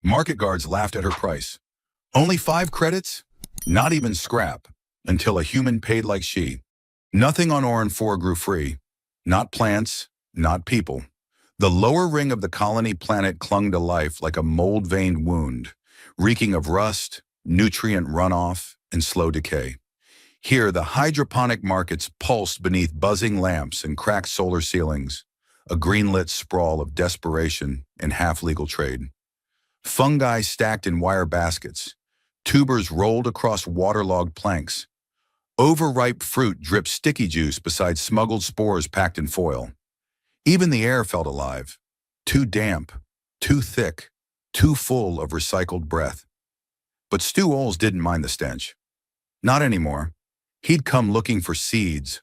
Market guards laughed at her price. Only 5 credits? Not even scrap, until a human paid like she. Nothing on Oran 4 grew free. Not plants, not people. The lower ring of the colony planet clung to life like a mold-veined wound, reeking of rust, nutrient runoff, and slow decay. Here, the hydroponic markets pulsed beneath buzzing lamps and cracked solar ceilings, a green-lit sprawl of desperation and half-legal trade. Fungi stacked in wire baskets, tubers rolled across waterlogged planks. Overripe fruit dripped sticky juice beside smuggled spores packed in foil. Even the air felt alive, too damp, too thick, too full of recycled breath. But Stu Oles didn't mind the stench. Not anymore. He'd come looking for seeds,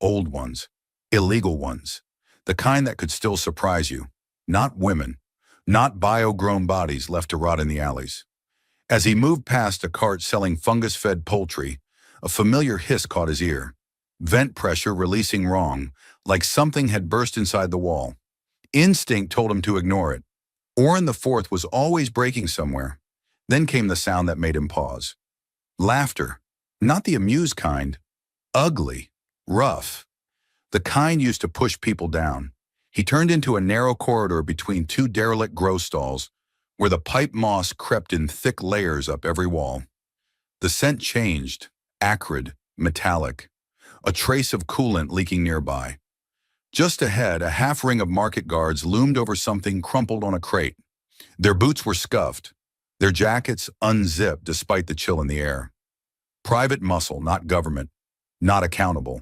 old ones, illegal ones, the kind that could still surprise you, not women, not bio-grown bodies left to rot in the alleys. As he moved past a cart selling fungus-fed poultry, a familiar hiss caught his ear. Vent pressure releasing wrong, like something had burst inside the wall. Instinct told him to ignore it. Orin the Fourth was always breaking somewhere. Then came the sound that made him pause. Laughter. Not the amused kind. Ugly. Rough. The kind used to push people down. He turned into a narrow corridor between 2 derelict grow stalls, where the pipe moss crept in thick layers up every wall. The scent changed. Acrid. Metallic. A trace of coolant leaking nearby. Just ahead, a half-ring of market guards loomed over something crumpled on a crate. Their boots were scuffed, their jackets unzipped despite the chill in the air. Private muscle, not government, not accountable.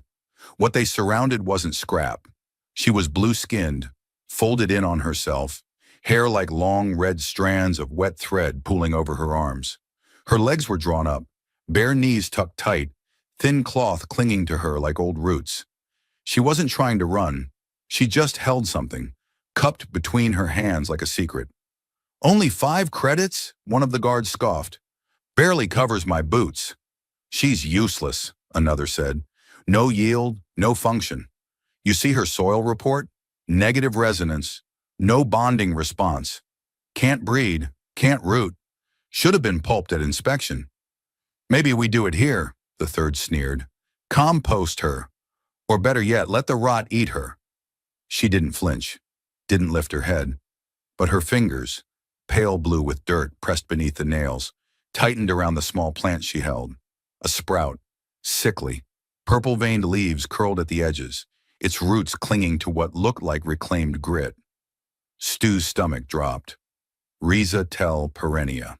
What they surrounded wasn't scrap. She was blue-skinned, folded in on herself, hair like long red strands of wet thread pooling over her arms. Her legs were drawn up, bare knees tucked tight, thin cloth clinging to her like old roots. She wasn't trying to run. She just held something, cupped between her hands like a secret. "Only 5 credits?" one of the guards scoffed. "Barely covers my boots." "She's useless," another said. "No yield, no function. You see her soil report? Negative resonance, no bonding response. Can't breed, can't root. Should have been pulped at inspection." "Maybe we do it here," the third sneered. "Compost her. Or better yet, let the rot eat her." She didn't flinch, didn't lift her head. But her fingers, pale blue with dirt pressed beneath the nails, tightened around the small plant she held. A sprout, sickly, purple-veined leaves curled at the edges, its roots clinging to what looked like reclaimed grit. Stu's stomach dropped. Rhiza tel perennia.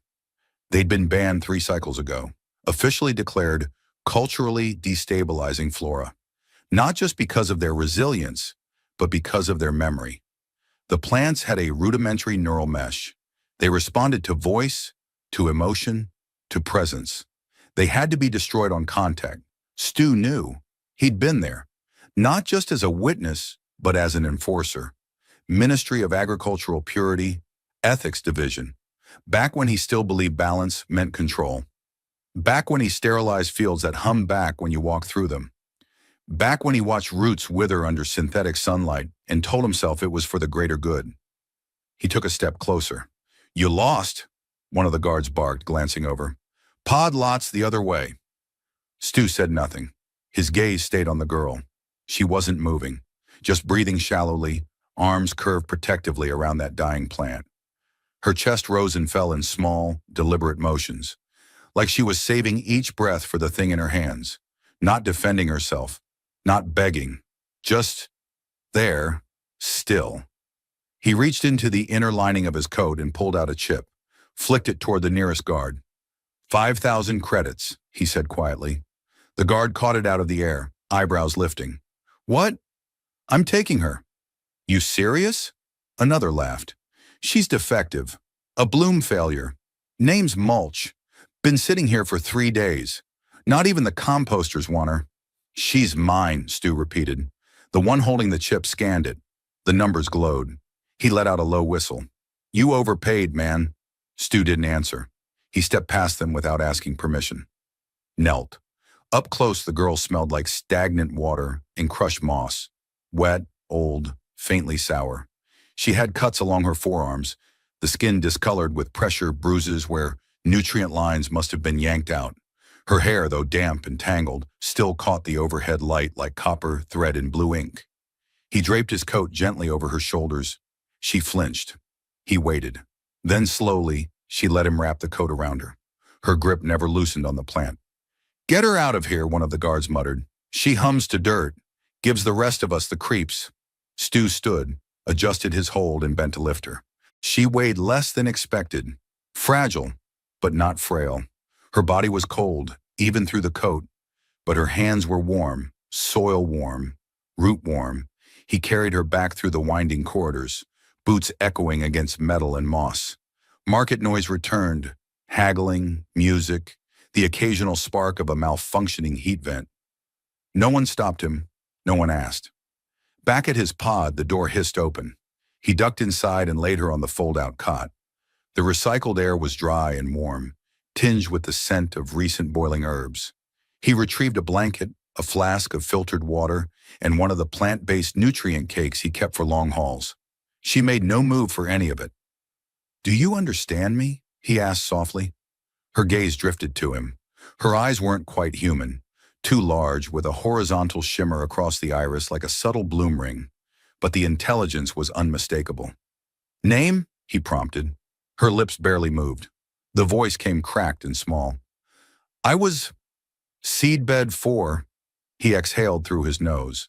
They'd been banned 3 cycles ago, officially declared culturally destabilizing flora. Not just because of their resilience, but because of their memory. The plants had a rudimentary neural mesh. They responded to voice, to emotion, to presence. They had to be destroyed on contact. Stu knew. He'd been there. Not just as a witness, but as an enforcer. Ministry of Agricultural Purity, Ethics Division. Back when he still believed balance meant control. Back when he sterilized fields that hum back when you walk through them. Back when he watched roots wither under synthetic sunlight and told himself it was for the greater good. He took a step closer. "You lost," one of the guards barked, glancing over. "Pod lots the other way." Stu said nothing. His gaze stayed on the girl. She wasn't moving, just breathing shallowly, arms curved protectively around that dying plant. Her chest rose and fell in small, deliberate motions, like she was saving each breath for the thing in her hands, not defending herself, not begging, just there, still. He reached into the inner lining of his coat and pulled out a chip, flicked it toward the nearest guard. 5,000 credits, he said quietly. The guard caught it out of the air, eyebrows lifting. "What?" "I'm taking her." "You serious?" Another laughed. "She's defective. A bloom failure. Name's Mulch. Been sitting here for 3 days. Not even the composters want her." "She's mine," Stu repeated. The one holding the chip scanned it. The numbers glowed. He let out a low whistle. "You overpaid, man." Stu didn't answer. He stepped past them without asking permission. Knelt. Up close, the girl smelled like stagnant water and crushed moss. Wet, old, faintly sour. She had cuts along her forearms, the skin discolored with pressure bruises where nutrient lines must have been yanked out. Her hair, though damp and tangled, still caught the overhead light like copper thread in blue ink. He draped his coat gently over her shoulders. She flinched. He waited. Then slowly, she let him wrap the coat around her. Her grip never loosened on the plant. "Get her out of here," one of the guards muttered. "She hums to dirt. Gives the rest of us the creeps." Stu stood, adjusted his hold, and bent to lift her. She weighed less than expected. Fragile, but not frail. Her body was cold, even through the coat, but her hands were warm, soil warm, root warm. He carried her back through the winding corridors, boots echoing against metal and moss. Market noise returned, haggling, music, the occasional spark of a malfunctioning heat vent. No one stopped him. No one asked. Back at his pod, the door hissed open. He ducked inside and laid her on the fold-out cot. The recycled air was dry and warm, tinged with the scent of recent boiling herbs. He retrieved a blanket, a flask of filtered water, and one of the plant-based nutrient cakes he kept for long hauls. She made no move for any of it. "Do you understand me?" he asked softly. Her gaze drifted to him. Her eyes weren't quite human, too large, with a horizontal shimmer across the iris like a subtle bloom ring. But the intelligence was unmistakable. "Name?" he prompted. Her lips barely moved. The voice came cracked and small. "I was Seedbed 4. He exhaled through his nose.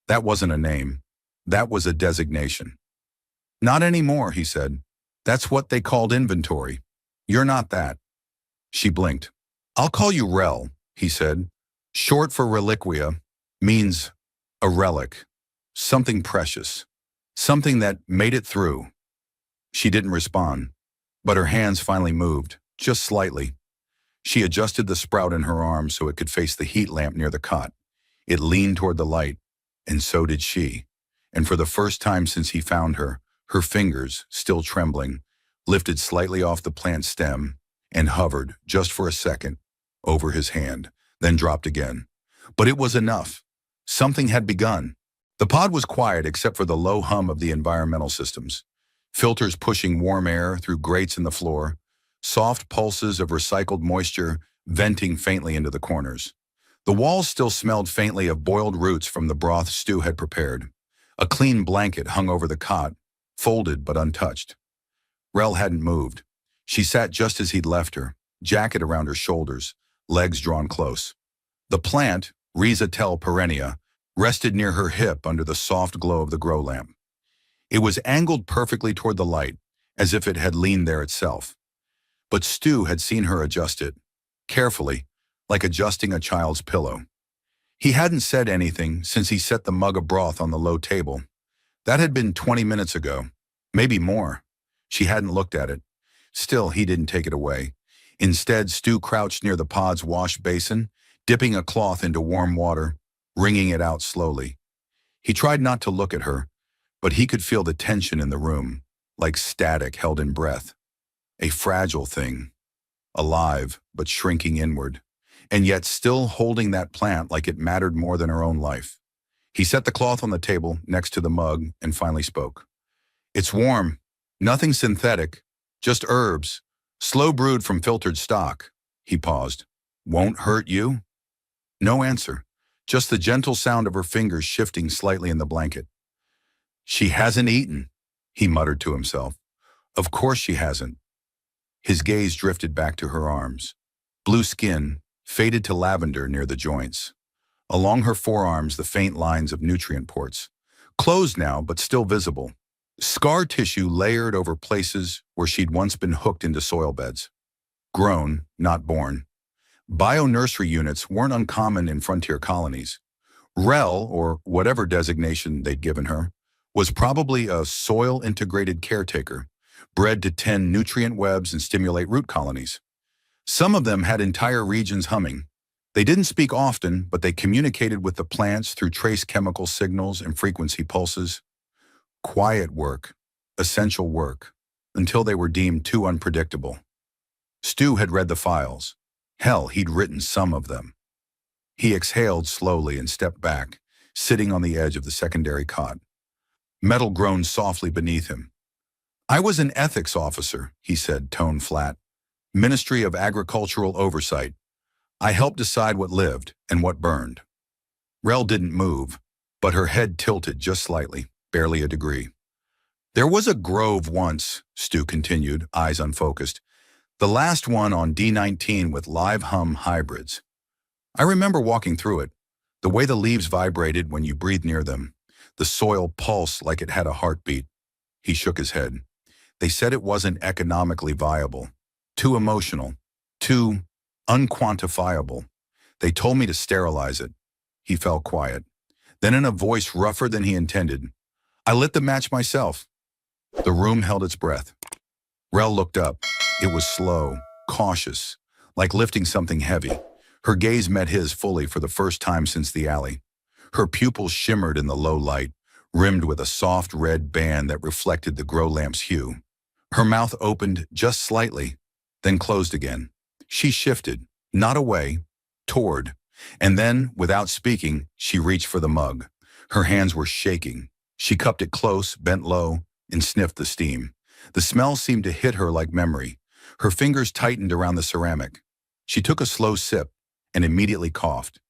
That wasn't a name. That was a designation. "Not anymore," he said. "That's what they called inventory. You're not that." She blinked. "I'll call you Rel," he said. "Short for reliquia, means a relic. Something precious. Something that made it through." She didn't respond, but her hands finally moved, just slightly. She adjusted the sprout in her arm so it could face the heat lamp near the cot. It leaned toward the light, and so did she. And for the first time since he found her, her fingers, still trembling, lifted slightly off the plant stem and hovered, just for a second, over his hand, then dropped again. But it was enough. Something had begun. The pod was quiet except for the low hum of the environmental systems. Filters pushing warm air through grates in the floor, soft pulses of recycled moisture venting faintly into the corners. The walls still smelled faintly of boiled roots from the broth Stu had prepared. A clean blanket hung over the cot, folded but untouched. Rel hadn't moved. She sat just as he'd left her, jacket around her shoulders, legs drawn close. The plant, Rhizatel perennia, rested near her hip under the soft glow of the grow lamp. It was angled perfectly toward the light, as if it had leaned there itself. But Stu had seen her adjust it, carefully, like adjusting a child's pillow. He hadn't said anything since he set the mug of broth on the low table. That had been 20 minutes ago, maybe more. She hadn't looked at it. Still, he didn't take it away. Instead, Stu crouched near the pod's wash basin, dipping a cloth into warm water, wringing it out slowly. He tried not to look at her, but he could feel the tension in the room, like static held in breath. A fragile thing, alive but shrinking inward, and yet still holding that plant like it mattered more than her own life. He set the cloth on the table next to the mug and finally spoke. "It's warm, nothing synthetic, just herbs, slow brewed from filtered stock." He paused. "Won't hurt you?" No answer. Just the gentle sound of her fingers shifting slightly in the blanket. "She hasn't eaten," he muttered to himself. "Of course she hasn't." His gaze drifted back to her arms. Blue skin, faded to lavender near the joints. Along her forearms, the faint lines of nutrient ports. Closed now, but still visible. Scar tissue layered over places where she'd once been hooked into soil beds. Grown, not born. Bio-nursery units weren't uncommon in frontier colonies. Rel, or whatever designation they'd given her, was probably a soil-integrated caretaker, bred to tend nutrient webs and stimulate root colonies. Some of them had entire regions humming. They didn't speak often, but they communicated with the plants through trace chemical signals and frequency pulses. Quiet work, essential work, until they were deemed too unpredictable. Stu had read the files. Hell, he'd written some of them. He exhaled slowly and stepped back, sitting on the edge of the secondary cot. Metal groaned softly beneath him. I was an ethics officer, he said, tone flat. Ministry of Agricultural Oversight. I helped decide what lived and what burned. Rel didn't move, but her head tilted just slightly, barely a degree. There was a grove once, Stu continued, eyes unfocused. The last one on D19 with live hum hybrids. I remember walking through it, the way the leaves vibrated when you breathed near them, the soil pulsed like it had a heartbeat. He shook his head. They said it wasn't economically viable, too emotional, too unquantifiable. They told me to sterilize it. He fell quiet. Then in a voice rougher than he intended, I lit the match myself. The room held its breath. Rel looked up. It was slow, cautious, like lifting something heavy. Her gaze met his fully for the first time since the alley. Her pupils shimmered in the low light, rimmed with a soft red band that reflected the grow lamp's hue. Her mouth opened just slightly, then closed again. She shifted, not away, toward, and then, without speaking, she reached for the mug. Her hands were shaking. She cupped it close, bent low, and sniffed the steam. The smell seemed to hit her like memory. Her fingers tightened around the ceramic. She took a slow sip and immediately coughed.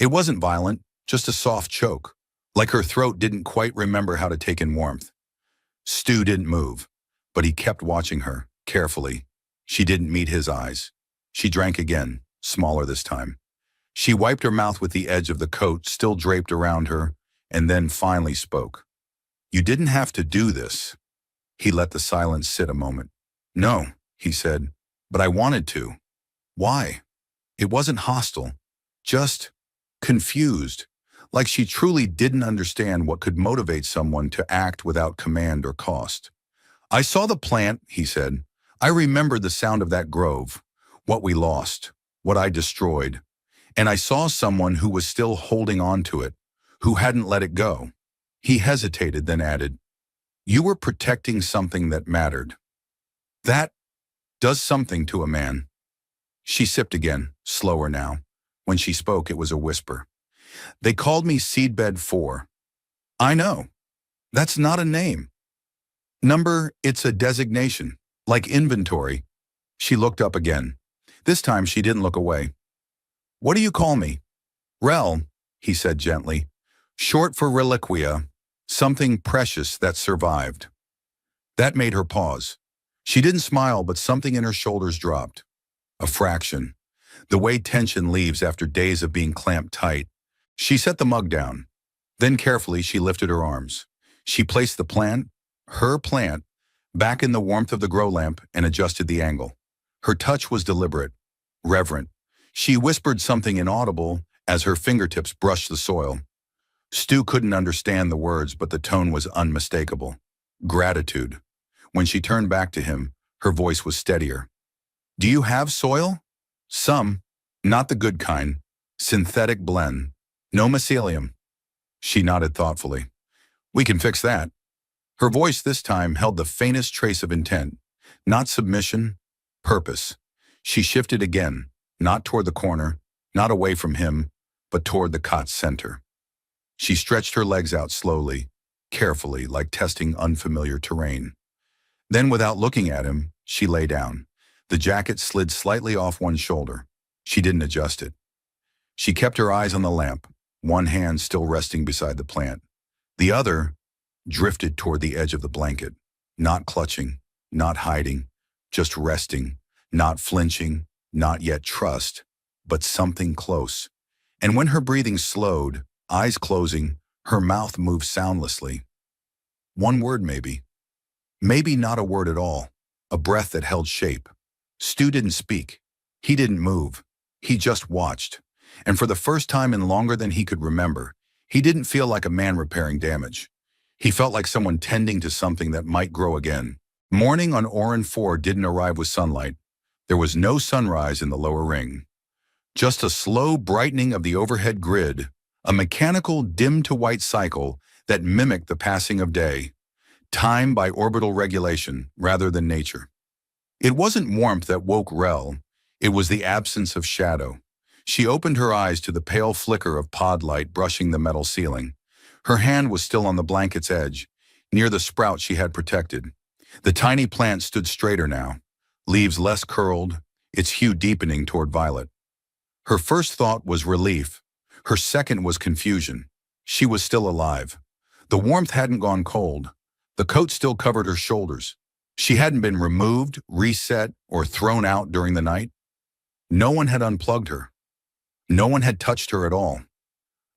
It wasn't violent, just a soft choke, like her throat didn't quite remember how to take in warmth. Stu didn't move, but he kept watching her, carefully. She didn't meet his eyes. She drank again, smaller this time. She wiped her mouth with the edge of the coat still draped around her, and then finally spoke. You didn't have to do this. He let the silence sit a moment. No, he said, but I wanted to. Why? It wasn't hostile, just confused, like she truly didn't understand what could motivate someone to act without command or cost. I saw the plant, he said. I remembered the sound of that grove, what we lost, what I destroyed. And I saw someone who was still holding on to it, who hadn't let it go. He hesitated, then added, you were protecting something that mattered. That does something to a man. She sipped again, slower now. When she spoke, it was a whisper. They called me Seedbed 4. I know. That's not a name. Number, it's a designation, like inventory. She looked up again. This time she didn't look away. What do you call me? Rel, he said gently. Short for reliquia, something precious that survived. That made her pause. She didn't smile, but something in her shoulders dropped. A fraction. The way tension leaves after days of being clamped tight. She set the mug down. Then carefully she lifted her arms. She placed the plant, her plant, back in the warmth of the grow lamp and adjusted the angle. Her touch was deliberate, reverent. She whispered something inaudible as her fingertips brushed the soil. Stu couldn't understand the words, but the tone was unmistakable. Gratitude. When she turned back to him, her voice was steadier. Do you have soil? Some. Not the good kind. Synthetic blend. No mycelium. She nodded thoughtfully. We can fix that. Her voice this time held the faintest trace of intent. Not submission, purpose. She shifted again, not toward the corner, not away from him, but toward the cot's center. She stretched her legs out slowly, carefully, like testing unfamiliar terrain. Then, without looking at him, she lay down. The jacket slid slightly off one shoulder. She didn't adjust it. She kept her eyes on the lamp, one hand still resting beside the plant. The other drifted toward the edge of the blanket, not clutching, not hiding, just resting, not flinching, not yet trust, but something close. And when her breathing slowed, eyes closing, her mouth moved soundlessly. One word maybe. Maybe not a word at all. A breath that held shape. Stu didn't speak. He didn't move. He just watched. And for the first time in longer than he could remember, he didn't feel like a man repairing damage. He felt like someone tending to something that might grow again. Morning on Orin 4 didn't arrive with sunlight. There was no sunrise in the lower ring. Just a slow brightening of the overhead grid, a mechanical dim-to-white cycle that mimicked the passing of day, time by orbital regulation rather than nature. It wasn't warmth that woke Rel, it was the absence of shadow. She opened her eyes to the pale flicker of pod light brushing the metal ceiling. Her hand was still on the blanket's edge, near the sprout she had protected. The tiny plant stood straighter now, leaves less curled, its hue deepening toward violet. Her first thought was relief. Her second was confusion. She was still alive. The warmth hadn't gone cold. The coat still covered her shoulders. She hadn't been removed, reset, or thrown out during the night. No one had unplugged her. No one had touched her at all.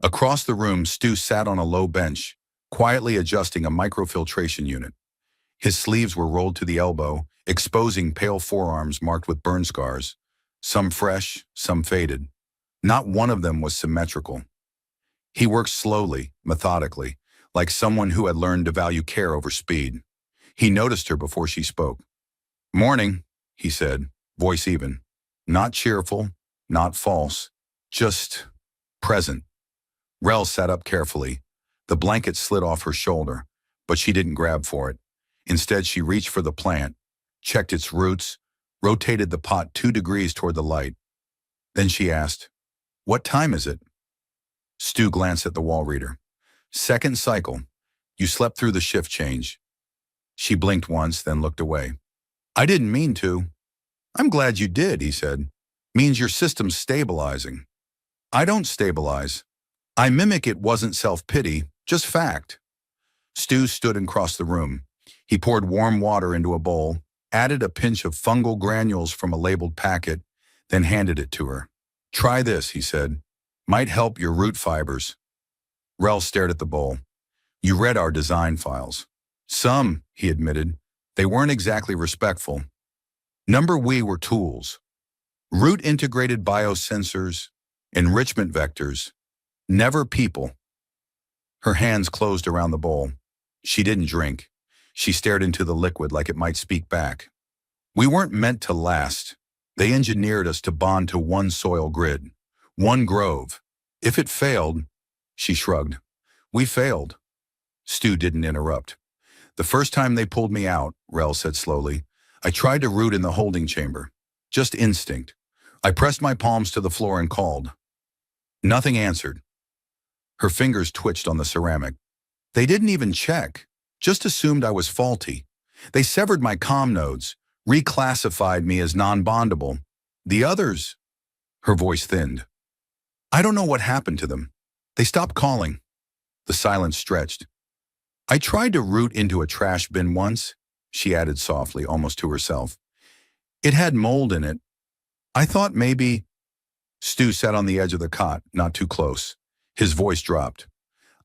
Across the room, Stu sat on a low bench, quietly adjusting a microfiltration unit. His sleeves were rolled to the elbow, exposing pale forearms marked with burn scars, some fresh, some faded. Not one of them was symmetrical. He worked slowly, methodically, like someone who had learned to value care over speed. He noticed her before she spoke. "Morning," he said, voice even. Not cheerful, not false, just present. Rel sat up carefully. The blanket slid off her shoulder, but she didn't grab for it. Instead, she reached for the plant, checked its roots, rotated the pot 2 degrees toward the light. Then she asked, "What time is it?" Stu glanced at the wall reader. "Second cycle. You slept through the shift change." She blinked once, then looked away. "I didn't mean to." "I'm glad you did," he said. "Means your system's stabilizing." "I don't stabilize. I mimic it wasn't self-pity, just fact." Stu stood and crossed the room. He poured warm water into a bowl, added a pinch of fungal granules from a labeled packet, then handed it to her. "Try this," he said. "Might help your root fibers." Rel stared at the bowl. "You read our design files." "Some," he admitted. "They weren't exactly respectful. We were tools. Root-integrated biosensors, enrichment vectors. Never people." Her hands closed around the bowl. She didn't drink. She stared into the liquid like it might speak back. "We weren't meant to last. They engineered us to bond to one soil grid, one grove. If it failed," she shrugged, "we failed." Stu didn't interrupt. "The first time they pulled me out," Rel said slowly, "I tried to root in the holding chamber. Just instinct. I pressed my palms to the floor and called. Nothing answered." Her fingers twitched on the ceramic. "They didn't even check. Just assumed I was faulty. They severed my comm nodes, reclassified me as non-bondable. The others..." Her voice thinned. "I don't know what happened to them. They stopped calling." The silence stretched. "I tried to root into a trash bin once," she added softly, almost to herself. "It had mold in it. I thought maybe..." Stu sat on the edge of the cot, not too close. His voice dropped.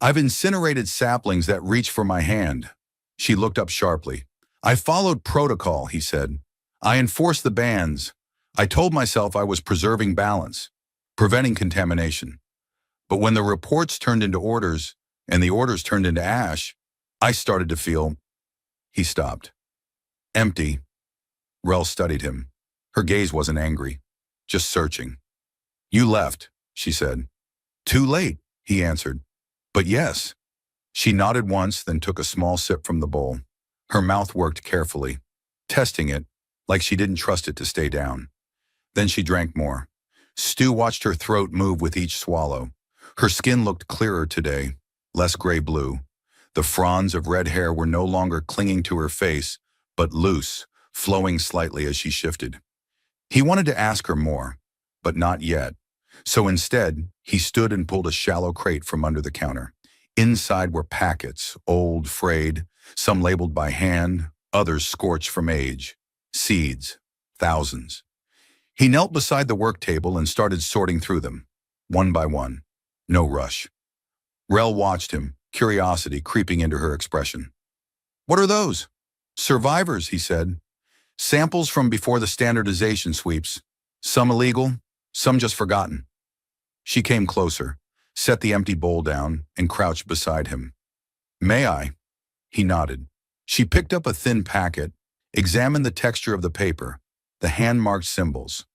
"I've incinerated saplings that reach for my hand." She looked up sharply. "I followed protocol," he said. "I enforced the bans. I told myself I was preserving balance, preventing contamination. But when the reports turned into orders, and the orders turned into ash, I started to feel..." He stopped. "Empty." Rel studied him. Her gaze wasn't angry, just searching. "You left," she said. "Too late," he answered. "But yes." She nodded once, then took a small sip from the bowl. Her mouth worked carefully, testing it, like she didn't trust it to stay down. Then she drank more. Stu watched her throat move with each swallow. Her skin looked clearer today, less gray-blue. The fronds of red hair were no longer clinging to her face, but loose, flowing slightly as she shifted. He wanted to ask her more, but not yet. So instead, he stood and pulled a shallow crate from under the counter. Inside were packets, old, frayed, some labeled by hand, others scorched from age. Seeds, thousands. He knelt beside the work table and started sorting through them, one by one. No rush. Rel watched him, curiosity creeping into her expression. "What are those?" "Survivors," he said. "Samples from before the standardization sweeps. Some illegal, some just forgotten." She came closer, set the empty bowl down, and crouched beside him. "May I?" He nodded. She picked up a thin packet, examined the texture of the paper, the hand-marked symbols.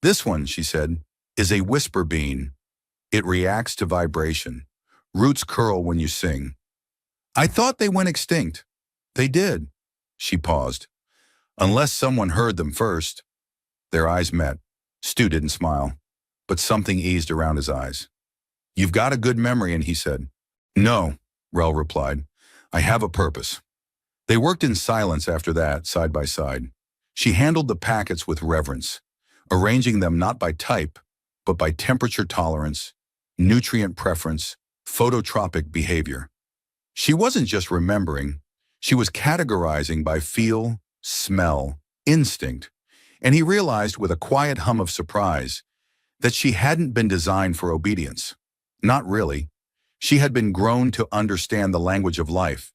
"This one," she said, "is a whisper bean. It reacts to vibration. Roots curl when you sing." "I thought they went extinct." "They did." She paused. "Unless someone heard them first." Their eyes met. Stu didn't smile, but something eased around his eyes. "You've got a good memory," and he said. "No," Rel replied. "I have a purpose." They worked in silence after that, side by side. She handled the packets with reverence, arranging them not by type, but by temperature tolerance, nutrient preference, phototropic behavior. She wasn't just remembering, she was categorizing by feel, smell, instinct, and he realized with a quiet hum of surprise that she hadn't been designed for obedience. Not really. She had been grown to understand the language of life.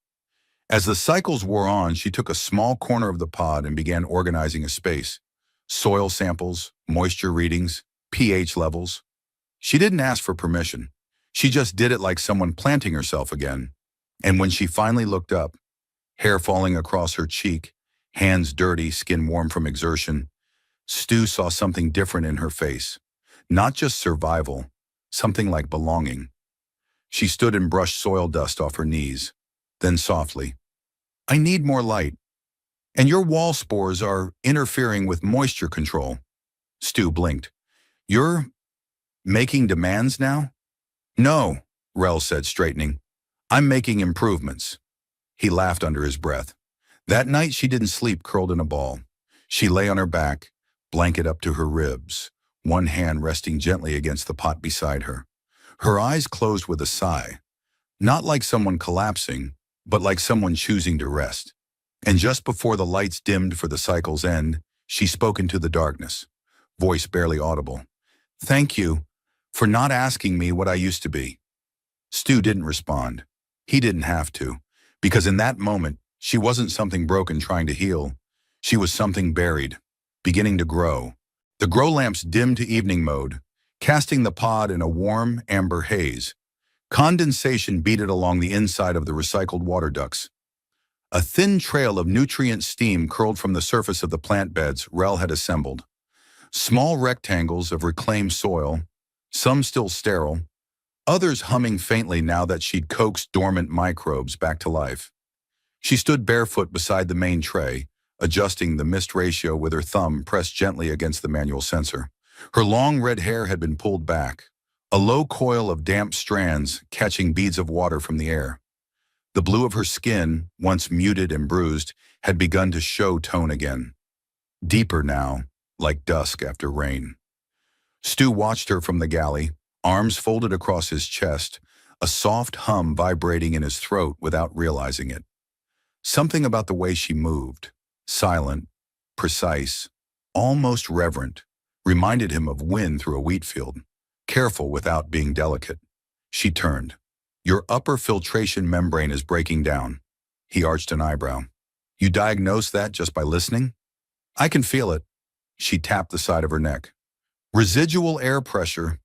As the cycles wore on, she took a small corner of the pod and began organizing a space. Soil samples, moisture readings, pH levels. She didn't ask for permission. She just did it like someone planting herself again. And when she finally looked up, hair falling across her cheek, hands dirty, skin warm from exertion, Stu saw something different in her face. Not just survival, something like belonging. She stood and brushed soil dust off her knees. Then softly, "I need more light. And your wall spores are interfering with moisture control." Stu blinked. "You're making demands now?" "No," Rel said, straightening. "I'm making improvements." He laughed under his breath. That night she didn't sleep curled in a ball. She lay on her back, blanket up to her ribs, one hand resting gently against the pot beside her. Her eyes closed with a sigh, not like someone collapsing, but like someone choosing to rest. And just before the lights dimmed for the cycle's end, she spoke into the darkness, voice barely audible. "Thank you for not asking me what I used to be." Stu didn't respond. He didn't have to, because in that moment, she wasn't something broken trying to heal. She was something buried, beginning to grow. The grow lamps dimmed to evening mode, casting the pod in a warm, amber haze. Condensation beaded along the inside of the recycled water ducts. A thin trail of nutrient steam curled from the surface of the plant beds Rel had assembled. Small rectangles of reclaimed soil, some still sterile, others humming faintly now that she'd coaxed dormant microbes back to life. She stood barefoot beside the main tray, adjusting the mist ratio with her thumb pressed gently against the manual sensor. Her long red hair had been pulled back, a low coil of damp strands catching beads of water from the air. The blue of her skin, once muted and bruised, had begun to show tone again. Deeper now, like dusk after rain. Stu watched her from the galley, arms folded across his chest, a soft hum vibrating in his throat without realizing it. Something about the way she moved, silent, precise, almost reverent, reminded him of wind through a wheat field, careful without being delicate. She turned. "Your upper filtration membrane is breaking down." He arched an eyebrow. "You diagnosed that just by listening?" "I can feel it." She tapped the side of her neck. "Residual air pressure,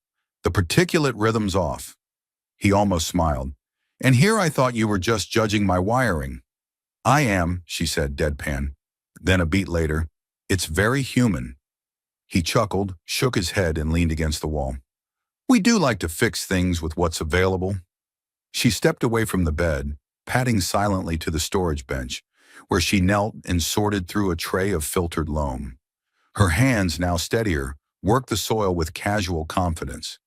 the particulate rhythm's off." He almost smiled. "And here I thought you were just judging my wiring." "I am," she said, deadpan. Then a beat later, "It's very human." He chuckled, shook his head, and leaned against the wall. "We do like to fix things with what's available." She stepped away from the bed, padding silently to the storage bench, where she knelt and sorted through a tray of filtered loam. Her hands, now steadier, worked the soil with casual confidence.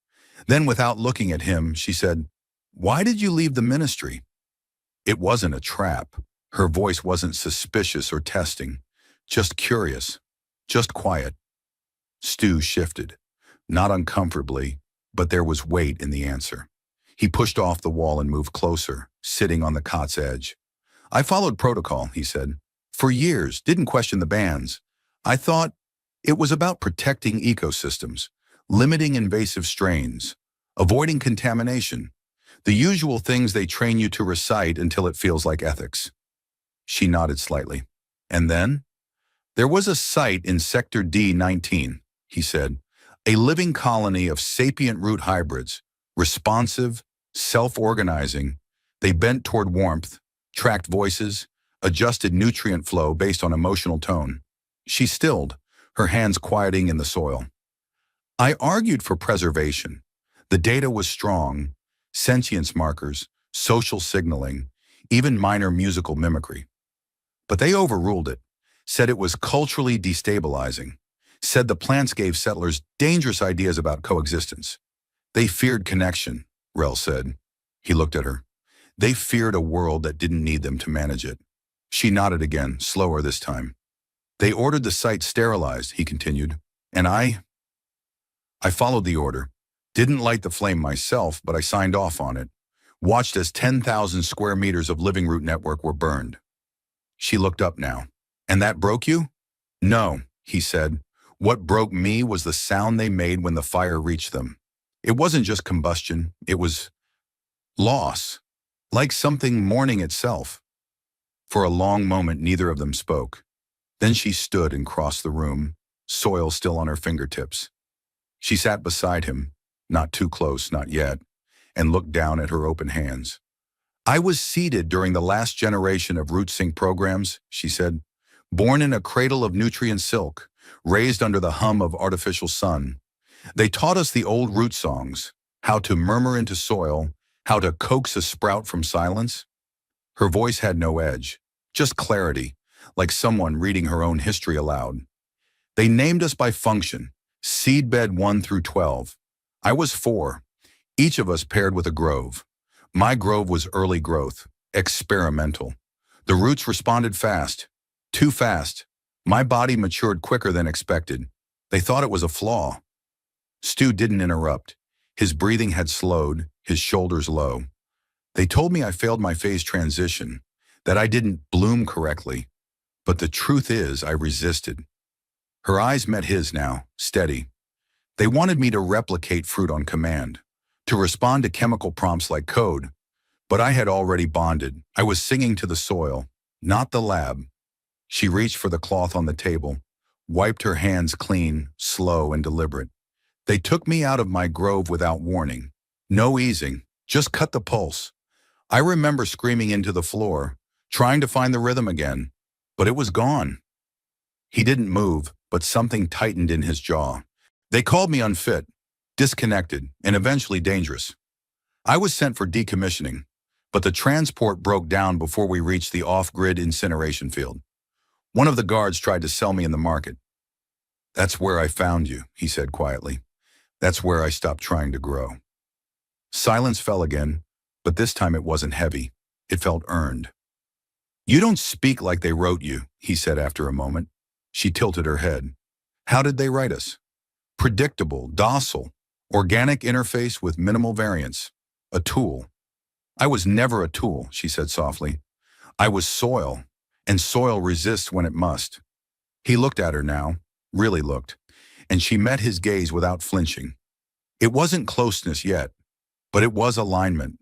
Then, without looking at him, she said, "Why did you leave the ministry?" It wasn't a trap. Her voice wasn't suspicious or testing, just curious, just quiet. Stu shifted, not uncomfortably, but there was weight in the answer. He pushed off the wall and moved closer, sitting on the cot's edge. "I followed protocol," he said. "For years, didn't question the bans. I thought it was about protecting ecosystems, limiting invasive strains, avoiding contamination, the usual things they train you to recite until it feels like ethics." She nodded slightly. "And then?" "There was a site in Sector D-19, he said, "a living colony of sapient root hybrids, responsive, self-organizing. They bent toward warmth, tracked voices, adjusted nutrient flow based on emotional tone." She stilled, her hands quieting in the soil. "I argued for preservation. The data was strong, sentience markers, social signaling, even minor musical mimicry. But they overruled it, said it was culturally destabilizing, said the plants gave settlers dangerous ideas about coexistence. They feared connection, Rel said. He looked at her. They feared a world that didn't need them to manage it. She nodded again, slower this time. They ordered the site sterilized, he continued, and I followed the order. Didn't light the flame myself, but I signed off on it. Watched as 10,000 square meters of living root network were burned. She looked up now. And that broke you? No, he said. What broke me was the sound they made when the fire reached them. It wasn't just combustion, it was loss, like something mourning itself. For a long moment, neither of them spoke. Then she stood and crossed the room, soil still on her fingertips. She sat beside him, not too close, not yet, and looked down at her open hands. I was seeded during the last generation of root sync programs, she said, born in a cradle of nutrient silk, raised under the hum of artificial sun. They taught us the old root songs, how to murmur into soil, how to coax a sprout from silence. Her voice had no edge, just clarity, like someone reading her own history aloud. They named us by function, seedbed 1 through 12. I was 4, each of us paired with a grove. My grove was early growth, experimental. The roots responded fast, too fast. My body matured quicker than expected. They thought it was a flaw. Stu didn't interrupt. His breathing had slowed, his shoulders low. They told me I failed my phase transition, that I didn't bloom correctly. But the truth is, I resisted. Her eyes met his now, steady. They wanted me to replicate fruit on command, to respond to chemical prompts like code. But I had already bonded. I was singing to the soil, not the lab. She reached for the cloth on the table, wiped her hands clean, slow and deliberate. They took me out of my grove without warning. No easing, just cut the pulse. I remember screaming into the floor, trying to find the rhythm again, but it was gone. He didn't move, but something tightened in his jaw. They called me unfit, disconnected, and eventually dangerous. I was sent for decommissioning, but the transport broke down before we reached the off-grid incineration field. One of the guards tried to sell me in the market. That's where I found you, he said quietly. That's where I stopped trying to grow. Silence fell again, but this time it wasn't heavy. It felt earned. You don't speak like they wrote you, he said after a moment. She tilted her head. How did they write us? Predictable, docile, organic interface with minimal variance. A tool. I was never a tool, she said softly. I was soil, and soil resists when it must. He looked at her now, really looked, and she met his gaze without flinching. It wasn't closeness yet, but it was alignment.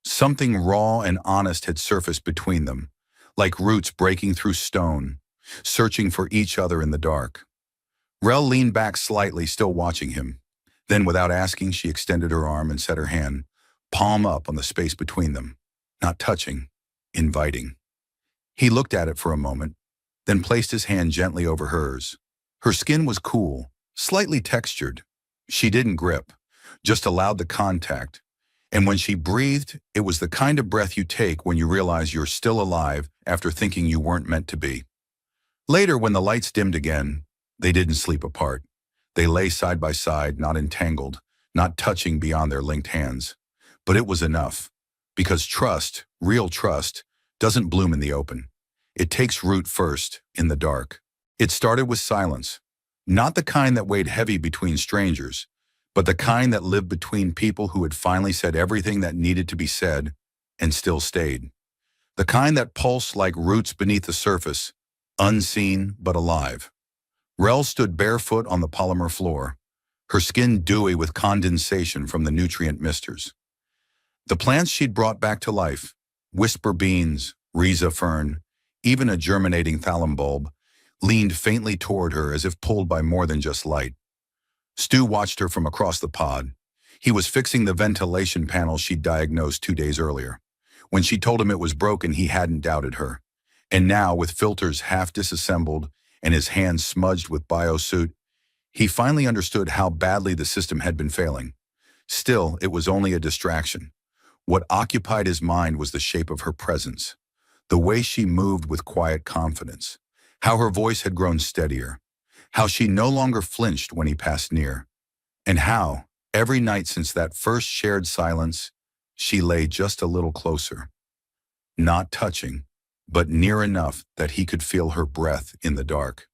Something raw and honest had surfaced between them, like roots breaking through stone, searching for each other in the dark. Rel leaned back slightly, still watching him. Then, without asking, she extended her arm and set her hand, palm up on the space between them, not touching, inviting. He looked at it for a moment, then placed his hand gently over hers. Her skin was cool, slightly textured. She didn't grip, just allowed the contact. And when she breathed, it was the kind of breath you take when you realize you're still alive after thinking you weren't meant to be. Later, when the lights dimmed again, they didn't sleep apart. They lay side by side, not entangled, not touching beyond their linked hands. But it was enough, because trust, real trust, doesn't bloom in the open. It takes root first, in the dark. It started with silence, not the kind that weighed heavy between strangers, but the kind that lived between people who had finally said everything that needed to be said and still stayed. The kind that pulsed like roots beneath the surface, unseen but alive. Rel stood barefoot on the polymer floor, her skin dewy with condensation from the nutrient misters. The plants she'd brought back to life, whisper beans, rhiza fern, even a germinating thalum bulb, leaned faintly toward her as if pulled by more than just light. Stu watched her from across the pod. He was fixing the ventilation panel she'd diagnosed 2 days earlier. When she told him it was broken, he hadn't doubted her. And now, with filters half disassembled and his hands smudged with biosuit, he finally understood how badly the system had been failing. Still, it was only a distraction. What occupied his mind was the shape of her presence, the way she moved with quiet confidence, how her voice had grown steadier, how she no longer flinched when he passed near, and how, every night since that first shared silence, she lay just a little closer. Not touching, but near enough that he could feel her breath in the dark.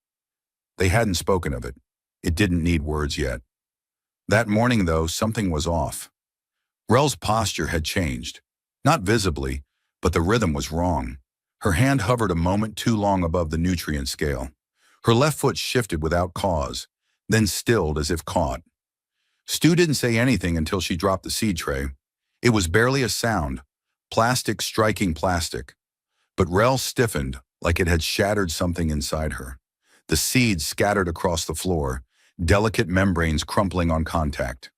They hadn't spoken of it. It didn't need words yet. That morning, though, something was off. Rel's posture had changed. Not visibly, but the rhythm was wrong. Her hand hovered a moment too long above the nutrient scale. Her left foot shifted without cause, then stilled as if caught. Stu didn't say anything until she dropped the seed tray. It was barely a sound, plastic striking plastic. But Rel stiffened like it had shattered something inside her. The seeds scattered across the floor, delicate membranes crumpling on contact.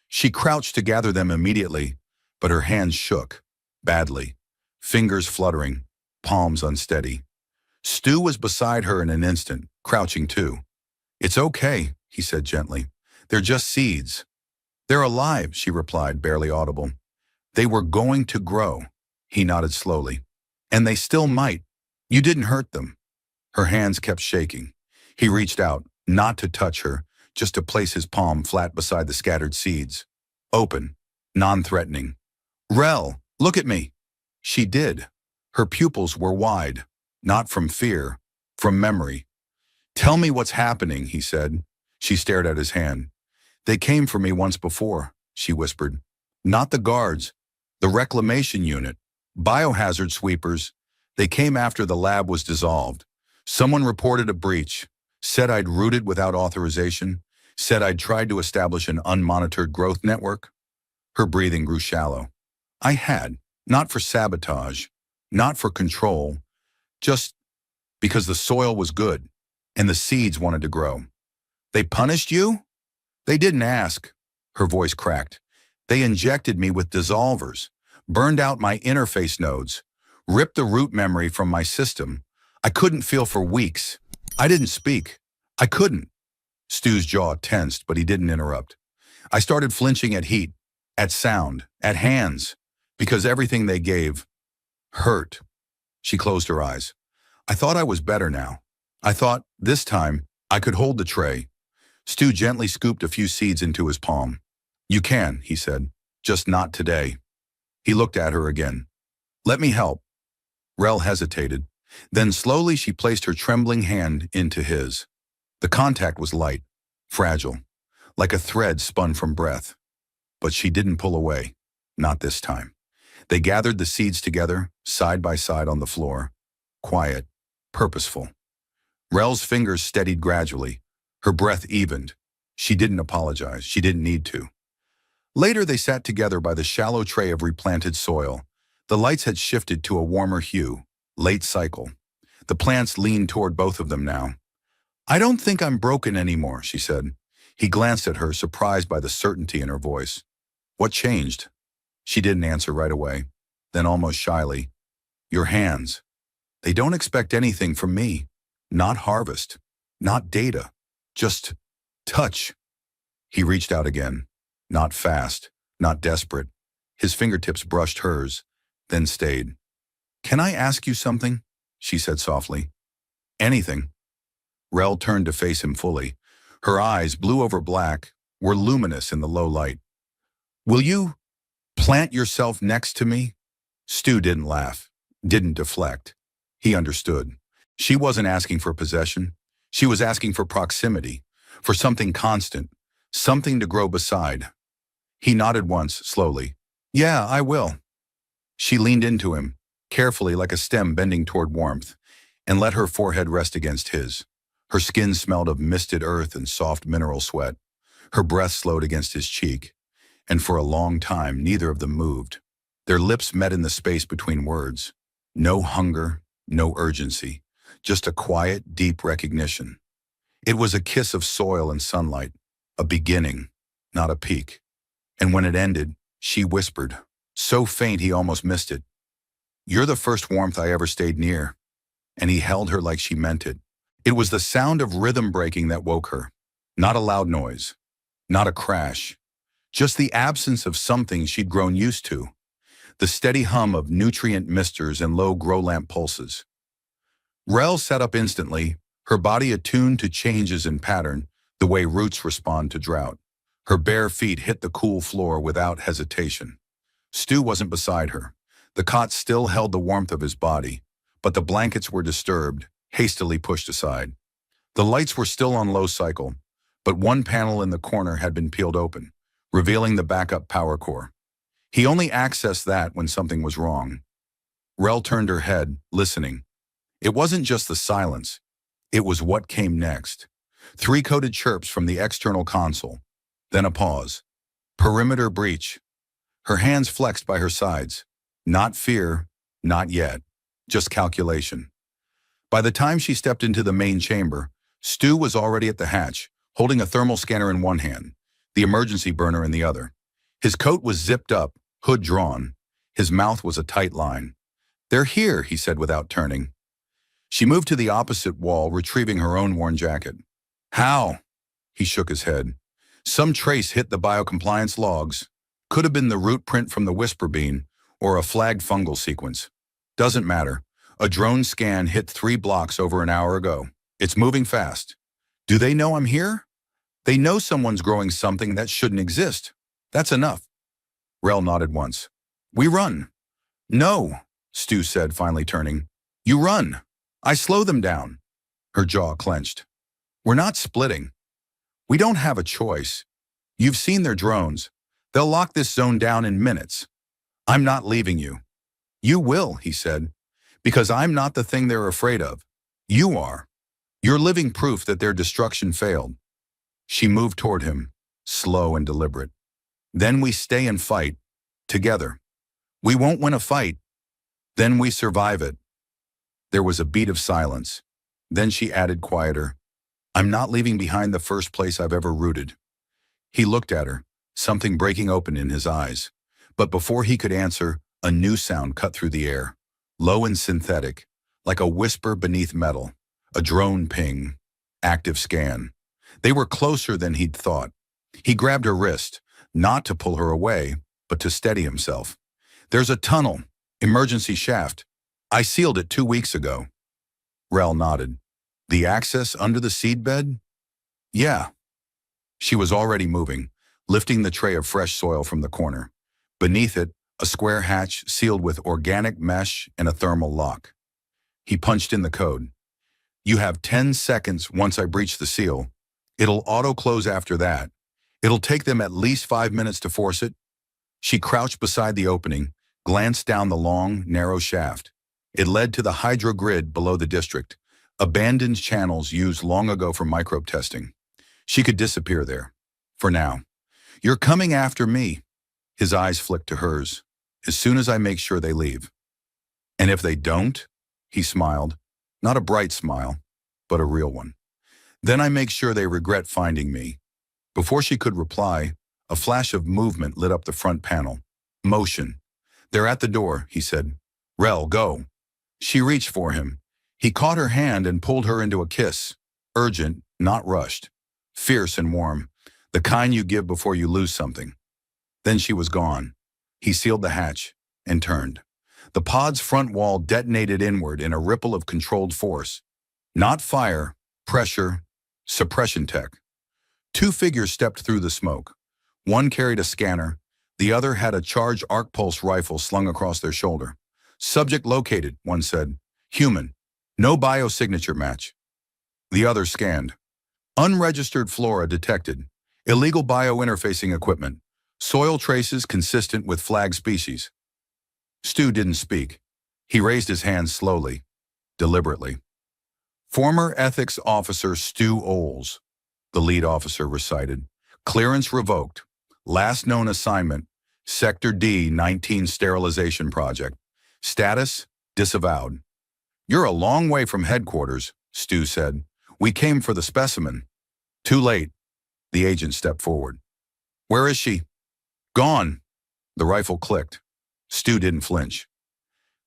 She crouched to gather them immediately, but her hands shook, badly, fingers fluttering, palms unsteady. Stu was beside her in an instant, crouching too. "It's okay," he said gently. "They're just seeds." "They're alive," she replied, barely audible. "They were going to grow," he nodded slowly. "And they still might. You didn't hurt them." Her hands kept shaking. He reached out, not to touch her, just to place his palm flat beside the scattered seeds. Open, non-threatening. "Rel, look at me." She did. Her pupils were wide, not from fear, from memory. "Tell me what's happening," he said. She stared at his hand. "They came for me once before," she whispered. "Not the guards, the reclamation unit, biohazard sweepers. They came after the lab was dissolved. Someone reported a breach, said I'd rooted without authorization, said I'd tried to establish an unmonitored growth network." Her breathing grew shallow. "I had, not for sabotage, not for control, just because the soil was good and the seeds wanted to grow." "They punished you?" "They didn't ask." Her voice cracked. "They injected me with dissolvers, burned out my interface nodes, ripped the root memory from my system. I couldn't feel for weeks. I didn't speak. I couldn't." Stu's jaw tensed, but he didn't interrupt. "I started flinching at heat, at sound, at hands, because everything they gave hurt." She closed her eyes. "I thought I was better now. I thought, this time, I could hold the tray." Stu gently scooped a few seeds into his palm. "You can," he said, "just not today." He looked at her again. "Let me help." Rel hesitated. Then slowly she placed her trembling hand into his. The contact was light, fragile, like a thread spun from breath. But she didn't pull away. Not this time. They gathered the seeds together, side by side on the floor. Quiet, purposeful. Rel's fingers steadied gradually. Her breath evened. She didn't apologize. She didn't need to. Later they sat together by the shallow tray of replanted soil. The lights had shifted to a warmer hue, late cycle. The plants leaned toward both of them now. "I don't think I'm broken anymore," she said. He glanced at her, surprised by the certainty in her voice. "What changed?" She didn't answer right away. Then almost shyly, "Your hands. They don't expect anything from me. Not harvest. Not data. Just touch." He reached out again. Not fast, not desperate. His fingertips brushed hers, then stayed. "Can I ask you something?" she said softly. "Anything." Rel turned to face him fully. Her eyes, blue over black, were luminous in the low light. "Will you plant yourself next to me?" Stu didn't laugh, didn't deflect. He understood. She wasn't asking for possession. She was asking for proximity, for something constant, something to grow beside. He nodded once, slowly. "Yeah, I will." She leaned into him, carefully like a stem bending toward warmth, and let her forehead rest against his. Her skin smelled of misted earth and soft mineral sweat. Her breath slowed against his cheek, and for a long time neither of them moved. Their lips met in the space between words. No hunger, no urgency, just a quiet, deep recognition. It was a kiss of soil and sunlight, a beginning, not a peak. And when it ended, she whispered, so faint he almost missed it, "You're the first warmth I ever stayed near." And he held her like she meant it. It was the sound of rhythm breaking that woke her. Not a loud noise, not a crash, just the absence of something she'd grown used to. The steady hum of nutrient misters and low grow lamp pulses. Rel sat up instantly, her body attuned to changes in pattern, the way roots respond to drought. Her bare feet hit the cool floor without hesitation. Stu wasn't beside her. The cot still held the warmth of his body, but the blankets were disturbed, hastily pushed aside. The lights were still on low cycle, but one panel in the corner had been peeled open, revealing the backup power core. He only accessed that when something was wrong. Rel turned her head, listening. It wasn't just the silence. It was what came next. Three coded chirps from the external console. Then a pause. Perimeter breach. Her hands flexed by her sides. Not fear, not yet. Just calculation. By the time she stepped into the main chamber, Stu was already at the hatch, holding a thermal scanner in one hand, the emergency burner in the other. His coat was zipped up, hood drawn. His mouth was a tight line. "They're here," he said without turning. She moved to the opposite wall, retrieving her own worn jacket. "How?" He shook his head. Some trace hit the biocompliance logs. Could have been the root print from the whisper bean, or a flagged fungal sequence. Doesn't matter. A drone scan hit 3 blocks over an hour ago. It's moving fast. Do they know I'm here? They know someone's growing something that shouldn't exist. That's enough. Rel nodded once. "We run." "No," Stu said, finally turning. "You run. I slow them down." Her jaw clenched. "We're not splitting. We don't have a choice. You've seen their drones. They'll lock this zone down in minutes. I'm not leaving you." "You will," he said, "because I'm not the thing they're afraid of. You are. You're living proof that their destruction failed." She moved toward him, slow and deliberate. "Then we stay and fight, together. We won't win a fight. Then we survive it." There was a beat of silence. Then she added quieter, "I'm not leaving behind the first place I've ever rooted." He looked at her, something breaking open in his eyes. But before he could answer, a new sound cut through the air, low and synthetic, like a whisper beneath metal. A drone ping. Active scan. They were closer than he'd thought. He grabbed her wrist, not to pull her away, but to steady himself. "There's a tunnel. Emergency shaft. I sealed it 2 weeks ago." Rel nodded. "The access under the seedbed?" "Yeah." She was already moving, lifting the tray of fresh soil from the corner. Beneath it, a square hatch sealed with organic mesh and a thermal lock. He punched in the code. "You have 10 seconds once I breach the seal. It'll auto-close after that. It'll take them at least 5 minutes to force it." She crouched beside the opening, glanced down the long, narrow shaft. It led to the hydro grid below the district, abandoned channels used long ago for microbe testing. She could disappear there. For now. "You're coming after me." His eyes flicked to hers. "As soon as I make sure they leave." "And if they don't?" He smiled. Not a bright smile, but a real one. "Then I make sure they regret finding me." Before she could reply, a flash of movement lit up the front panel. Motion. "They're at the door," he said. "Rel, go." She reached for him. He caught her hand and pulled her into a kiss. Urgent, not rushed. Fierce and warm. The kind you give before you lose something. Then she was gone. He sealed the hatch and turned. The pod's front wall detonated inward in a ripple of controlled force. Not fire, pressure, suppression tech. 2 figures stepped through the smoke. One carried a scanner. The other had a charged arc pulse rifle slung across their shoulder. "Subject located," one said. "Human. No biosignature match." The other scanned. "Unregistered flora detected. Illegal biointerfacing equipment. Soil traces consistent with flagged species." Stu didn't speak. He raised his hands slowly, deliberately. "Former ethics officer Stu Oles," the lead officer recited. "Clearance revoked. Last known assignment, Sector D-19 sterilization project. Status, disavowed." "You're a long way from headquarters," Stu said. "We came for the specimen." "Too late." The agent stepped forward. "Where is she?" "Gone." The rifle clicked. Stu didn't flinch.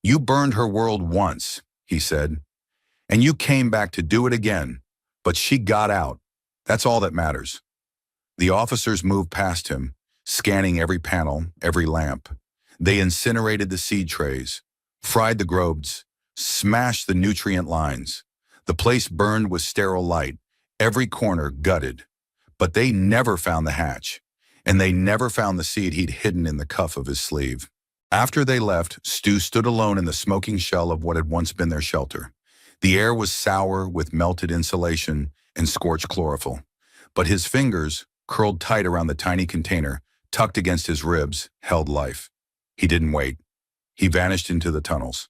"You burned her world once," he said. "And you came back to do it again. But she got out. That's all that matters." The officers moved past him, scanning every panel, every lamp. They incinerated the seed trays, fried the grobes, smashed the nutrient lines. The place burned with sterile light, every corner gutted. But they never found the hatch, and they never found the seed he'd hidden in the cuff of his sleeve. After they left, Stu stood alone in the smoking shell of what had once been their shelter. The air was sour with melted insulation and scorched chlorophyll, but his fingers, curled tight around the tiny container, tucked against his ribs, held life. He didn't wait. He vanished into the tunnels.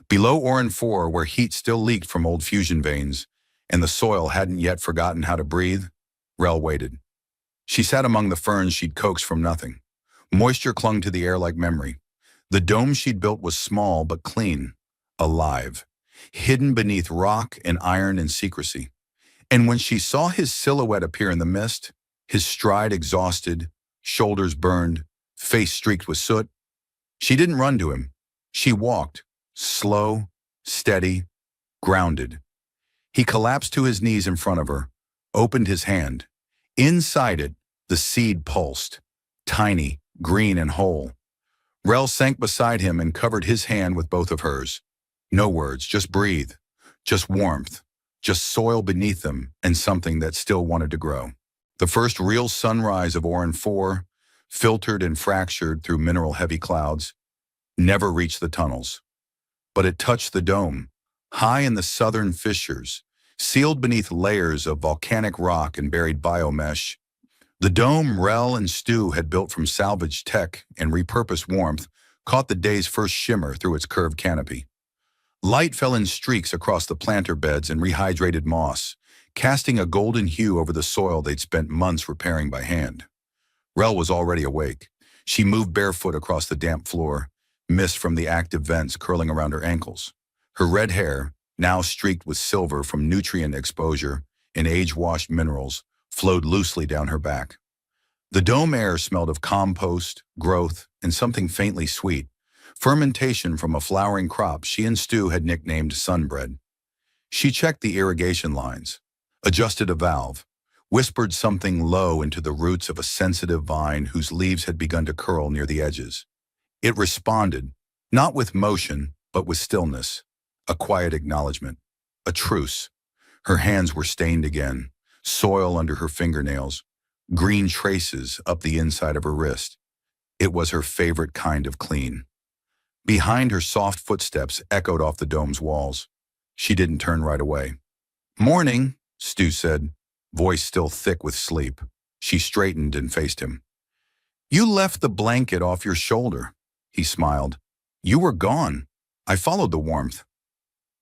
Below Orin 4, where heat still leaked from old fusion veins, and the soil hadn't yet forgotten how to breathe, Rel waited. She sat among the ferns she'd coaxed from nothing. Moisture clung to the air like memory. The dome she'd built was small but clean, alive, hidden beneath rock and iron and secrecy. And when she saw his silhouette appear in the mist, his stride exhausted, shoulders burned, face streaked with soot, she didn't run to him. She walked, slow, steady, grounded. He collapsed to his knees in front of her, opened his hand. Inside it, the seed pulsed, tiny, green and whole. Rel sank beside him and covered his hand with both of hers. No words, just breathe, just warmth, just soil beneath them and something that still wanted to grow. The first real sunrise of Orin 4, filtered and fractured through mineral-heavy clouds, never reached the tunnels. But it touched the dome, high in the southern fissures, sealed beneath layers of volcanic rock and buried biomesh. The dome Rel and Stu had built from salvaged tech and repurposed warmth caught the day's first shimmer through its curved canopy. Light fell in streaks across the planter beds and rehydrated moss, casting a golden hue over the soil they'd spent months repairing by hand. Rel was already awake. She moved barefoot across the damp floor, mist from the active vents curling around her ankles. Her red hair, now streaked with silver from nutrient exposure and age-washed minerals, flowed loosely down her back. The dome air smelled of compost, growth, and something faintly sweet, fermentation from a flowering crop she and Stu had nicknamed sunbread. She checked the irrigation lines, adjusted a valve, whispered something low into the roots of a sensitive vine whose leaves had begun to curl near the edges. It responded, not with motion, but with stillness, a quiet acknowledgement, a truce. Her hands were stained again, soil under her fingernails, green traces up the inside of her wrist. It was her favorite kind of clean. Behind her, soft footsteps echoed off the dome's walls. She didn't turn right away. "Morning," Stu said, voice still thick with sleep. She straightened and faced him. "You left the blanket off your shoulder." He smiled. "You were gone. I followed the warmth."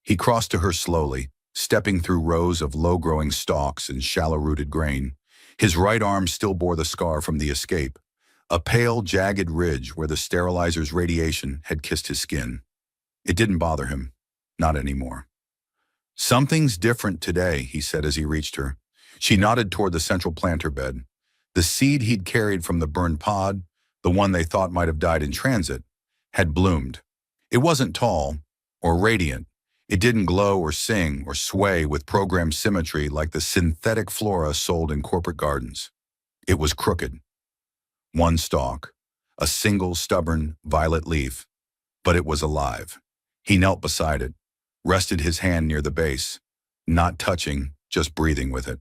He crossed to her slowly, stepping through rows of low-growing stalks and shallow-rooted grain. His right arm still bore the scar from the escape, a pale, jagged ridge where the sterilizer's radiation had kissed his skin. It didn't bother him. Not anymore. "Something's different today," he said as he reached her. She nodded toward the central planter bed. The seed he'd carried from the burned pod, the one they thought might have died in transit, had bloomed. It wasn't tall or radiant. It didn't glow or sing or sway with programmed symmetry like the synthetic flora sold in corporate gardens. It was crooked. One stalk, a single stubborn violet leaf, but it was alive. He knelt beside it, rested his hand near the base, not touching, just breathing with it.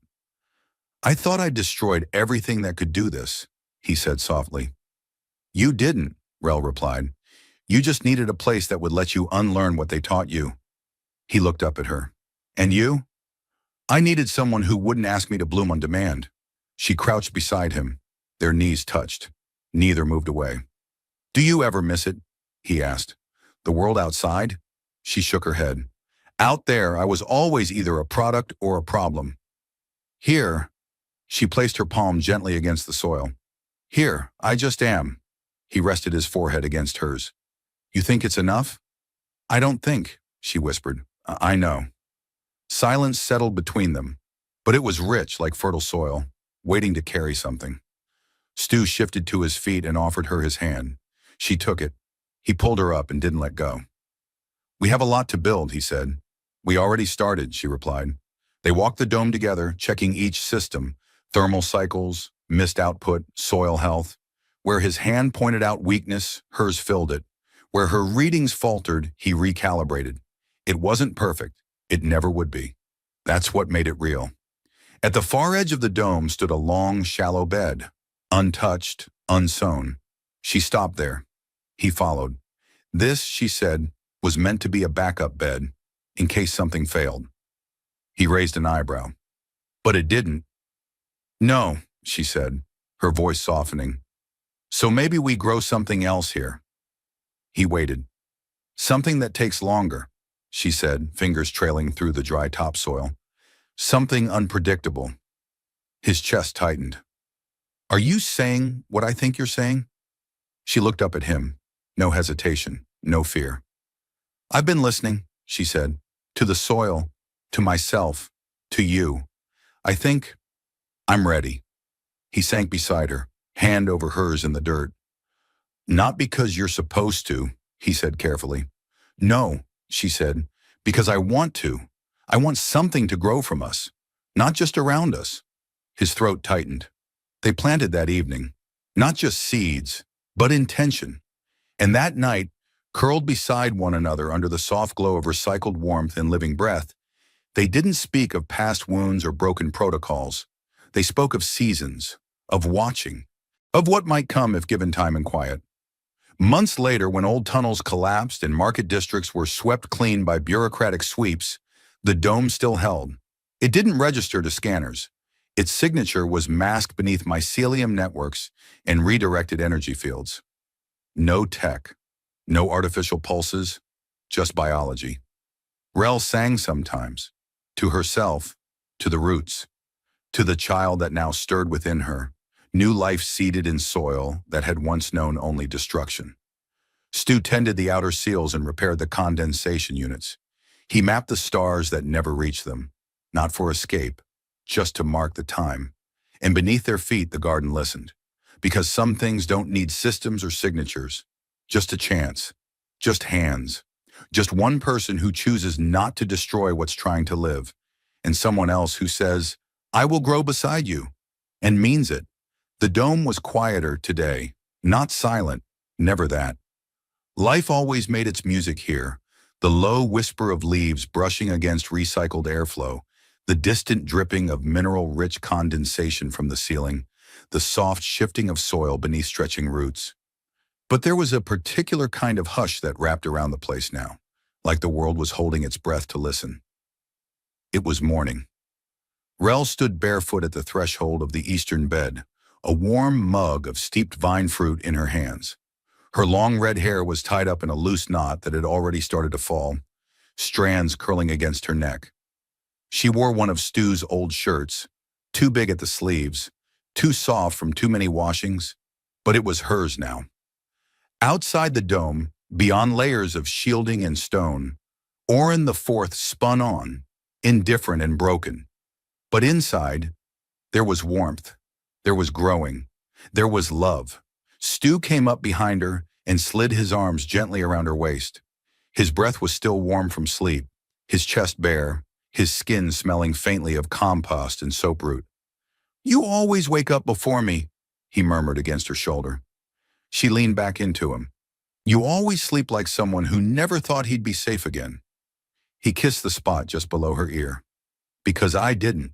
"I thought I'd destroyed everything that could do this," he said softly. "You didn't," Rel replied. "You just needed a place that would let you unlearn what they taught you." He looked up at her. "And you?" "I needed someone who wouldn't ask me to bloom on demand." She crouched beside him. Their knees touched. Neither moved away. "Do you ever miss it?" he asked. "The world outside?" She shook her head. "Out there, I was always either a product or a problem. Here," she placed her palm gently against the soil. "Here, I just am." He rested his forehead against hers. "You think it's enough?" "I don't think," she whispered. I know." Silence settled between them, but it was rich like fertile soil, waiting to carry something. Stu shifted to his feet and offered her his hand. She took it. He pulled her up and didn't let go. "We have a lot to build," he said. "We already started," she replied. They walked the dome together, checking each system, thermal cycles, mist output, soil health. Where his hand pointed out weakness, hers filled it. Where her readings faltered, he recalibrated. It wasn't perfect. It never would be. That's what made it real. At the far edge of the dome stood a long, shallow bed, untouched, unsown. She stopped there. He followed. This, she said, was meant to be a backup bed, in case something failed. He raised an eyebrow. But it didn't. No, she said, her voice softening. So maybe we grow something else here. He waited. Something that takes longer, she said, fingers trailing through the dry topsoil. Something unpredictable. His chest tightened. Are you saying what I think you're saying? She looked up at him. No hesitation, no fear. I've been listening, she said, to the soil, to myself, to you. I think I'm ready. He sank beside her, hand over hers in the dirt. Not because you're supposed to, he said carefully. No, she said, because I want to. I want something to grow from us, not just around us. His throat tightened. They planted that evening, not just seeds, but intention. And that night, curled beside one another under the soft glow of recycled warmth and living breath, they didn't speak of past wounds or broken protocols. They spoke of seasons, of watching, of what might come if given time and quiet. Months later, when old tunnels collapsed and market districts were swept clean by bureaucratic sweeps, the dome still held. It didn't register to scanners. Its signature was masked beneath mycelium networks and redirected energy fields. No tech, no artificial pulses, just biology. Rel sang sometimes, to herself, to the roots, to the child that now stirred within her, new life seeded in soil that had once known only destruction. Stu tended the outer seals and repaired the condensation units. He mapped the stars that never reached them, not for escape, just to mark the time. And beneath their feet, the garden listened. Because some things don't need systems or signatures, just a chance, just hands, just one person who chooses not to destroy what's trying to live, and someone else who says, I will grow beside you, and means it. The dome was quieter today, not silent, never that. Life always made its music here, the low whisper of leaves brushing against recycled airflow, the distant dripping of mineral-rich condensation from the ceiling, the soft shifting of soil beneath stretching roots. But there was a particular kind of hush that wrapped around the place now, like the world was holding its breath to listen. It was morning. Rel stood barefoot at the threshold of the eastern bed, a warm mug of steeped vine fruit in her hands. Her long red hair was tied up in a loose knot that had already started to fall, strands curling against her neck. She wore one of Stu's old shirts, too big at the sleeves, too soft from too many washings, but it was hers now. Outside the dome, beyond layers of shielding and stone, Orin the Fourth spun on, indifferent and broken. But inside, there was warmth, there was growing, there was love. Stu came up behind her and slid his arms gently around her waist. His breath was still warm from sleep, his chest bare, his skin smelling faintly of compost and soap root. You always wake up before me, he murmured against her shoulder. She leaned back into him. You always sleep like someone who never thought he'd be safe again. He kissed the spot just below her ear. Because I didn't.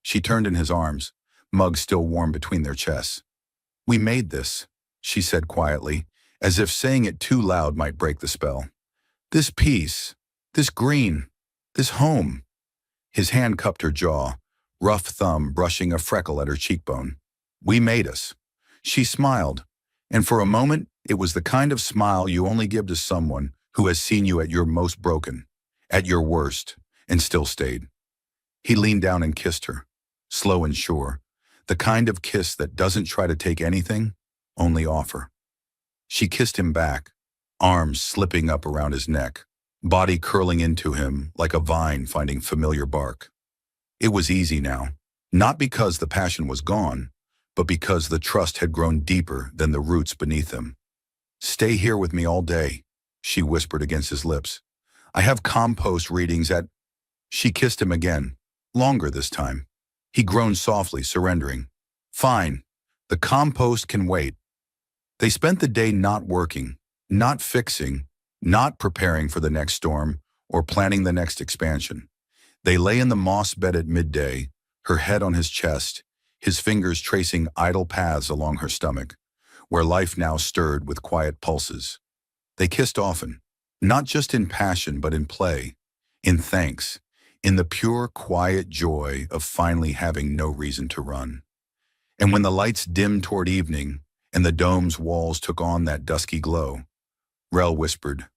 She turned in his arms, mug still warm between their chests. We made this, she said quietly, as if saying it too loud might break the spell. This peace, this green, this home. His hand cupped her jaw, rough thumb brushing a freckle at her cheekbone. We made us. She smiled, and for a moment it was the kind of smile you only give to someone who has seen you at your most broken, at your worst, and still stayed. He leaned down and kissed her, slow and sure, the kind of kiss that doesn't try to take anything, only offer. She kissed him back, arms slipping up around his neck, body curling into him like a vine finding familiar bark. It was easy now, not because the passion was gone, but because the trust had grown deeper than the roots beneath them. Stay here with me all day, she whispered against his lips. I have compost readings at... She kissed him again, longer this time. He groaned softly, surrendering. Fine, the compost can wait. They spent the day not working, not fixing, not preparing for the next storm or planning the next expansion. They lay in the moss bed at midday, her head on his chest, his fingers tracing idle paths along her stomach, where life now stirred with quiet pulses. They kissed often, not just in passion but in play, in thanks, in the pure, quiet joy of finally having no reason to run. And when the lights dimmed toward evening and the dome's walls took on that dusky glow, Rel whispered,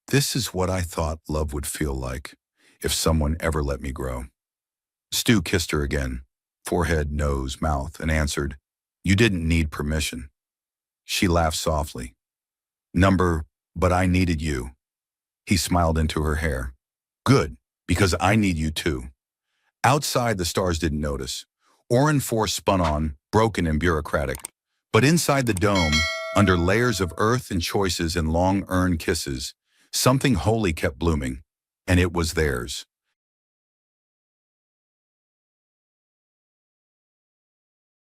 "This is what I thought love would feel like if someone ever let me grow." Stu kissed her again, forehead, nose, mouth, and answered, "You didn't need permission." She laughed softly. But I needed you." He smiled into her hair. "Good, because I need you too." Outside, the stars didn't notice. Orin 4 spun on, broken and bureaucratic. But inside the dome, under layers of earth and choices and long-earned kisses, something holy kept blooming, and it was theirs.